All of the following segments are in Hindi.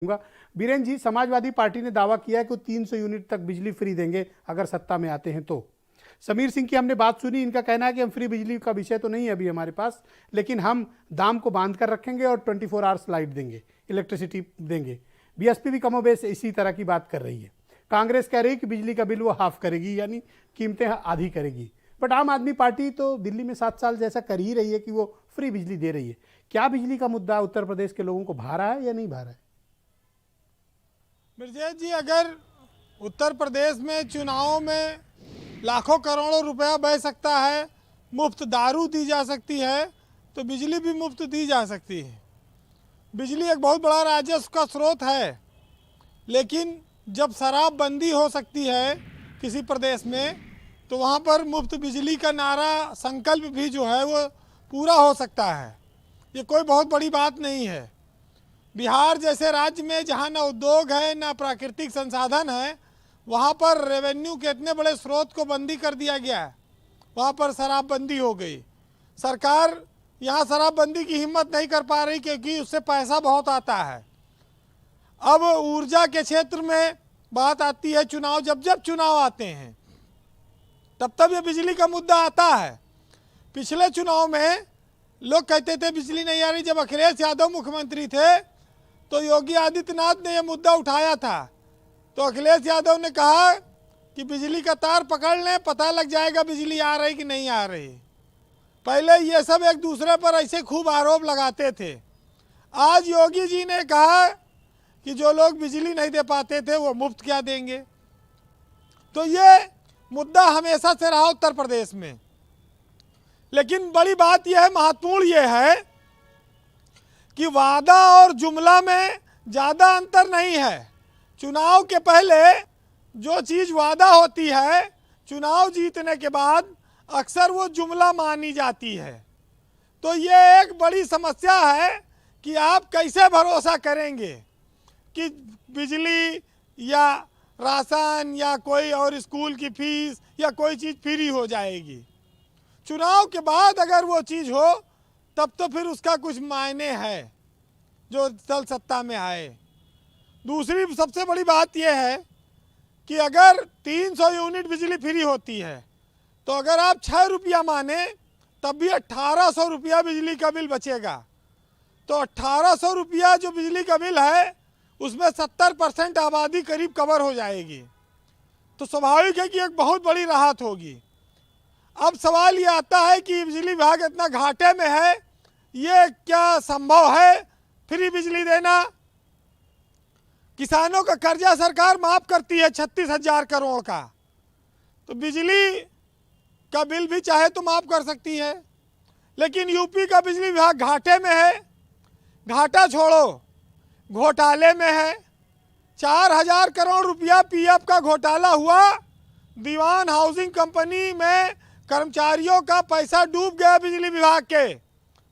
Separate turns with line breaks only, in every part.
दूंगा। बीरेन जी, समाजवादी पार्टी ने दावा किया है कि वो 300 यूनिट तक बिजली फ्री देंगे अगर सत्ता में आते हैं तो। समीर सिंह की हमने बात सुनी, इनका कहना है कि हम फ्री बिजली का विषय तो नहीं है अभी हमारे पास, लेकिन हम दाम को बांध कर रखेंगे और 24 आवर्स लाइट देंगे, इलेक्ट्रिसिटी देंगे। बीएसपी भी कमोबेश इसी तरह की बात कर रही है। कांग्रेस कह रही है कि बिजली का बिल वो हाफ करेगी, यानी कीमतें आधी करेगी। बट आम आदमी पार्टी तो दिल्ली में 7 साल जैसा कर ही रही है कि वो फ्री बिजली दे रही है। क्या बिजली का मुद्दा उत्तर प्रदेश के लोगों को भा रहा है या नहीं भा रहा है?
मिर्जेश जी, अगर उत्तर प्रदेश में चुनाव में लाखों करोड़ों रुपया बह सकता है, मुफ्त दारू दी जा सकती है, तो बिजली भी मुफ्त दी जा सकती है। बिजली एक बहुत बड़ा राजस्व का स्रोत है, लेकिन जब शराबबंदी हो सकती है किसी प्रदेश में, तो वहाँ पर मुफ्त बिजली का नारा संकल्प भी जो है वो पूरा हो सकता है। ये कोई बहुत बड़ी बात नहीं है। बिहार जैसे राज्य में जहाँ ना उद्योग है ना प्राकृतिक संसाधन है, वहाँ पर रेवेन्यू के इतने बड़े स्रोत को बंदी कर दिया गया है, वहाँ पर शराबबंदी हो गई। सरकार यहाँ शराबबंदी की हिम्मत नहीं कर पा रही क्योंकि उससे पैसा बहुत आता है। अब ऊर्जा के क्षेत्र में बात आती है, चुनाव जब जब चुनाव आते हैं तब तब ये बिजली का मुद्दा आता है। पिछले चुनाव में लोग कहते थे बिजली नहीं आ रही। जब अखिलेश यादव मुख्यमंत्री थे तो योगी आदित्यनाथ ने यह मुद्दा उठाया था, तो अखिलेश यादव ने कहा कि बिजली का तार पकड़ लें, पता लग जाएगा बिजली आ रही कि नहीं आ रही। पहले ये सब एक दूसरे पर ऐसे खूब आरोप लगाते थे। आज योगी जी ने कहा कि जो लोग बिजली नहीं दे पाते थे वो मुफ्त क्या देंगे। तो ये मुद्दा हमेशा से रहा उत्तर प्रदेश में। लेकिन बड़ी बात यह है, महत्वपूर्ण यह है कि वादा और जुमला में ज़्यादा अंतर नहीं है। चुनाव के पहले जो चीज़ वादा होती है, चुनाव जीतने के बाद अक्सर वो जुमला मानी जाती है। तो ये एक बड़ी समस्या है कि आप कैसे भरोसा करेंगे कि बिजली या राशन या कोई और स्कूल की फीस या कोई चीज़ फ्री हो जाएगी। चुनाव के बाद अगर वो चीज़ हो तब तो फिर उसका कुछ मायने है जो दल सत्ता में आए। दूसरी सबसे बड़ी बात यह है कि अगर 300 यूनिट बिजली फ्री होती है तो अगर आप 6 रुपया माने तब भी 1800 रुपया बिजली का बिल बचेगा। तो 1800 रुपया जो बिजली का बिल है उसमें 70% आबादी करीब कवर हो जाएगी। तो स्वाभाविक है कि एक बहुत बड़ी राहत होगी। अब सवाल ये आता है कि बिजली विभाग इतना घाटे में है, ये क्या संभव है फ्री बिजली देना? किसानों का कर्जा सरकार माफ करती है 36,000 करोड़ का, तो बिजली का बिल भी चाहे तो माफ कर सकती है। लेकिन यूपी का बिजली विभाग घाटे में है। घाटा छोड़ो, घोटाले में है। 4,000 करोड़ रुपया पीएफ का घोटाला हुआ। दीवान हाउसिंग कंपनी में कर्मचारियों का पैसा डूब गया बिजली विभाग के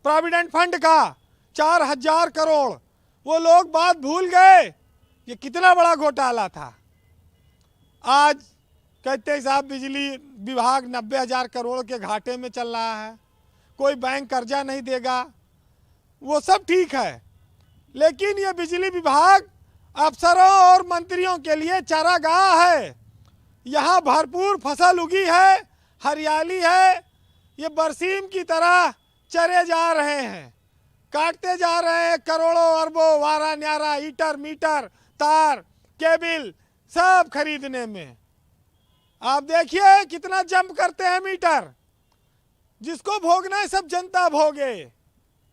प्रोविडेंट फंड का 4,000 करोड़। वो लोग बात भूल गए ये कितना बड़ा घोटाला था। आज कहते हैं साहब बिजली विभाग 90,000 करोड़ के घाटे में चल रहा है, कोई बैंक कर्जा नहीं देगा। वो सब ठीक है, लेकिन ये बिजली विभाग अफसरों और मंत्रियों के लिए चारागाह है। यहाँ भरपूर फसल उगी है, हरियाली है, ये बरसीम की तरह चरे जा रहे हैं, काटते जा रहे हैं करोड़ों अरबों वारा न्यारा हीटर मीटर तार केबिल सब खरीदने में। आप देखिए कितना जंप करते हैं मीटर। जिसको भोगना है सब जनता भोगे।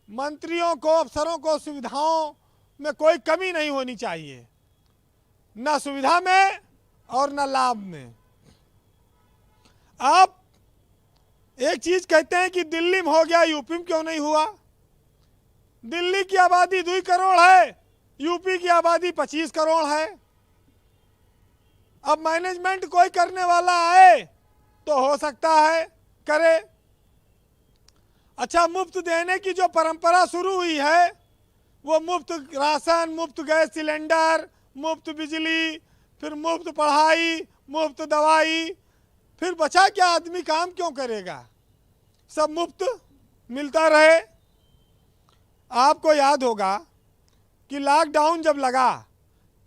मंत्रियों को अफसरों को सुविधाओं में कोई कमी नहीं होनी चाहिए, ना सुविधा में और ना लाभ में। आप एक चीज कहते हैं कि दिल्ली में हो गया, यूपी में क्यों नहीं हुआ? दिल्ली की आबादी 2 करोड़ है, यूपी की आबादी 25 करोड़ है। अब मैनेजमेंट कोई करने वाला आए तो हो सकता है करे। अच्छा, मुफ्त देने की जो परंपरा शुरू हुई है, वो मुफ्त राशन, मुफ्त गैस सिलेंडर, मुफ्त बिजली, फिर मुफ्त पढ़ाई, मुफ्त दवाई, फिर बचा क्या? आदमी काम क्यों करेगा? सब मुफ्त मिलता रहे। आपको याद होगा कि लॉकडाउन जब लगा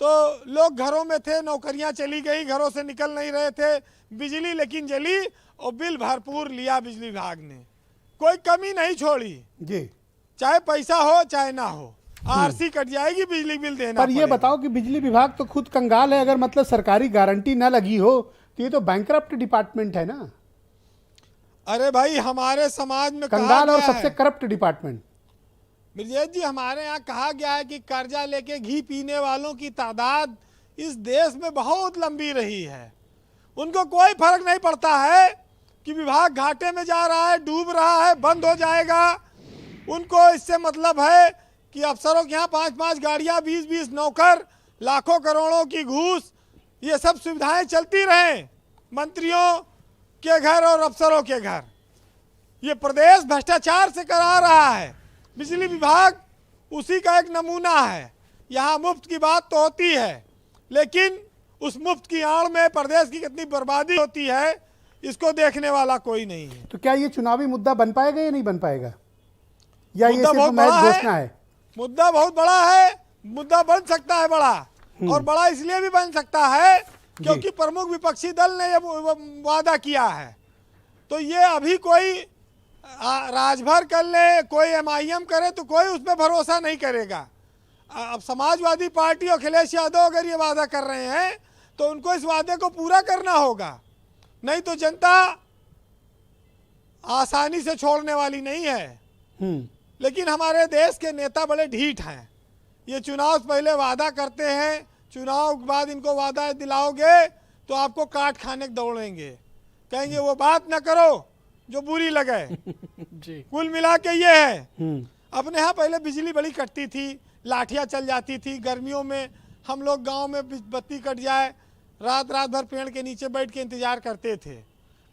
तो लोग घरों में थे, नौकरियां चली गई, घरों से निकल नहीं रहे थे, बिजली लेकिन जली और बिल भरपूर लिया बिजली विभाग ने, कोई कमी नहीं छोड़ी
जी।
चाहे पैसा हो चाहे ना हो, आरसी कट जाएगी, बिजली बिल देना
पर ये बताओ कि बिजली विभाग तो खुद कंगाल है, अगर मतलब सरकारी गारंटी ना लगी हो तो ये तो बैंकरप्ट डिपार्टमेंट है ना।
अरे भाई हमारे समाज में
कंगाल और सबसे करप्ट डिपार्टमेंट।
ब्रजेश जी, हमारे यहाँ कहा गया है कि कर्जा लेके घी पीने वालों की तादाद इस देश में बहुत लंबी रही है। उनको कोई फर्क नहीं पड़ता है कि विभाग घाटे में जा रहा है, डूब रहा है, बंद हो जाएगा। उनको इससे मतलब है कि अफसरों के यहाँ 5-5 गाड़ियाँ, 20-20 नौकर, लाखों करोड़ों की घूस, ये सब सुविधाएं चलती रहें मंत्रियों के घर और अफसरों के घर। ये प्रदेश भ्रष्टाचार से करा रहा है। बिजली विभाग उसी का एक नमूना है। यहाँ मुफ्त की बात तो होती है, लेकिन उस मुफ्त की आड़ में प्रदेश की कितनी बर्बादी होती है इसको देखने वाला कोई नहीं है।
तो क्या ये चुनावी मुद्दा बन पाएगा या नहीं बन पाएगा, या ये
मुद्दा
सिर्फ
बहुत
महज
बड़ा
घोषणा है?
मुद्दा बहुत बड़ा है, मुद्दा बन सकता है बड़ा, और बड़ा इसलिए भी बन सकता है क्योंकि प्रमुख विपक्षी दल ने ये वादा किया है। तो ये अभी कोई राजभर कर ले, कोई MIM करे तो कोई उस पर भरोसा नहीं करेगा। अब समाजवादी पार्टी और अखिलेश यादव अगर ये वादा कर रहे हैं तो उनको इस वादे को पूरा करना होगा, नहीं तो जनता आसानी से छोड़ने वाली नहीं है। लेकिन हमारे देश के नेता बड़े ढीठ हैं। ये चुनाव से पहले वादा करते हैं, चुनाव के बाद इनको वादा दिलाओगे तो आपको काट खाने दौड़ेंगे, कहेंगे वो बात ना करो जो बुरी लगे।
जी।
कुल मिला के ये है। अपने यहाँ पहले बिजली बड़ी कटती थी, लाठियाँ चल जाती थी। गर्मियों में हम लोग गांव में बत्ती कट जाए, रात रात भर पेड़ के नीचे बैठ के इंतजार करते थे।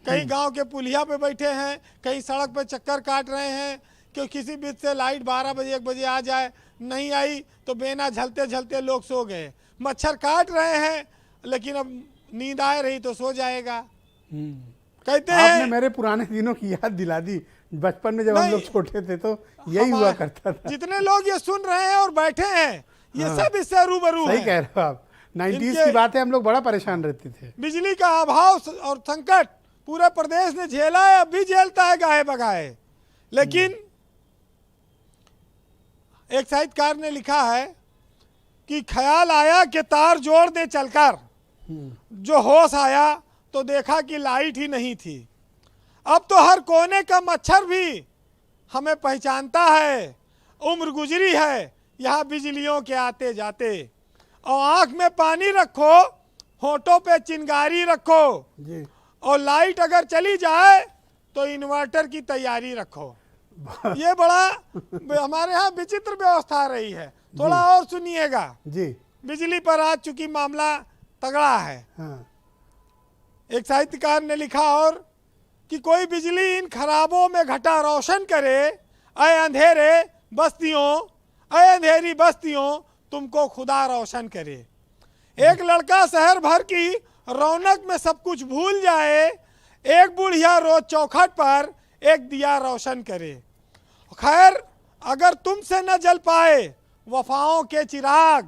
कहीं गांव के पुलिया पे बैठे हैं, कहीं सड़क पे चक्कर काट रहे हैं कि किसी बीच से लाइट 12 बजे 1 बजे आ जाए, नहीं आई तो बेना झलते झलते लोग सो गए। मच्छर काट रहे हैं, लेकिन अब नींद आ रही तो सो जाएगा। कहते हैं
आपने मेरे पुराने दिनों की याद दिला दी। बचपन में जब हम लोग छोटे थे तो यही हुआ करता था।
जितने लोग ये सुन रहे हैं और बैठे हैं, ये सब इससे रूबरू
सही
हैं।
कह रहे हो आप। 90s की बात है, हम लोग बड़ा परेशान रहते थे।
बिजली का अभाव और संकट पूरे प्रदेश ने झेला है, अब भी झेलता है गाहे बगाहे। लेकिन एक साहित्यकार ने लिखा है कि ख्याल आया कि तार जोड़ दे चलकर, जो होश आया तो देखा कि लाइट ही नहीं थी। अब तो हर कोने का मच्छर भी हमें पहचानता है। उम्र गुजरी है यहाँ बिजलियों के आते जाते, और आंख में पानी रखो, होठों पे चिंगारी रखो
जी।
और लाइट अगर चली जाए तो इन्वर्टर की तैयारी रखो। ये बड़ा हमारे यहाँ विचित्र व्यवस्था रही है। थोड़ा और सुनिएगा
जी।
बिजली पर आज चूंकि मामला तगड़ा है।
हाँ।
एक साहित्यकार ने लिखा और कि कोई बिजली इन खराबों में घटा रोशन करे, अय अंधेरे बस्तियों, अय अंधेरी बस्तियों, तुमको खुदा रोशन करे। एक लड़का शहर भर की रौनक में सब कुछ भूल जाए, एक बुढ़िया रोज चौखट पर एक दिया रोशन करे। खैर अगर तुमसे न जल पाए वफाओं के चिराग,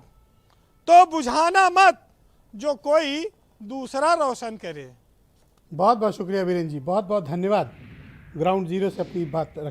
तो बुझाना मत जो कोई दूसरा रोशन करे।
बहुत बहुत शुक्रिया वीरेंद्र जी, बहुत बहुत धन्यवाद ग्राउंड जीरो से अपनी बात रखने।